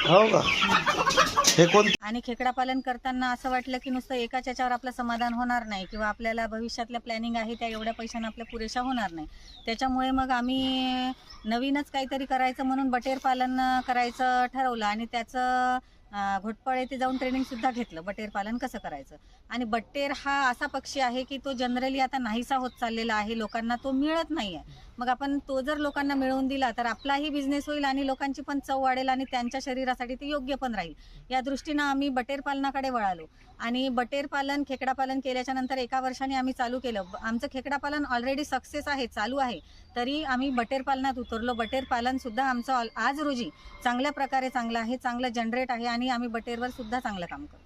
हो का? हे कोण? आणि खेकडा पालन करताना असं वाटलं की नुसतं एकाच याच्यावर आपलं समाधान होणार नाही किंवा आपल्याला भविष्यातल्या प्लॅनिंग आहे त्या एवढ्या पैशांना आपल्या पुरेशा होणार नाही. त्याच्यामुळे मग आम्ही नवीनच काहीतरी करायचं म्हणून बटेर पालन करायचं ठरवलं आणि त्याचं घोटपाळ येथे जाऊन ट्रेनिंगसुद्धा घेतलं बटेर पालन कसं करायचं. आणि बटेर हा असा पक्षी आहे की तो जनरली आता नाहीसा होत चाललेला आहे, लोकांना तो मिळत नाही आहे. मग आपण तो जर लोकांना मिळवून दिला तर आपलाही बिझनेस होईल आणि लोकांची पण चव वाढेल आणि त्यांच्या शरीरासाठी ते योग्य पण राहील. या दृष्टीनं आम्ही बटेर पालनाकडे वळालो आणि बटेर पालन खेकडा पालन केल्याच्या नंतर 1 वर्षाने आम्ही चालू केलं. आमचं खेकडा पालन ऑलरेडी सक्सेस आहे, चालू आहे, तरी आम्ही बटेर पालनात उतरलो. बटेर पालन सुद्धा आमचं आज रोजी चांगल्या प्रकारे चांगलं आहे, चांगलं जनरेट आहे आणि आम्ही बटेरवर सुद्धा चांगलं काम करतो.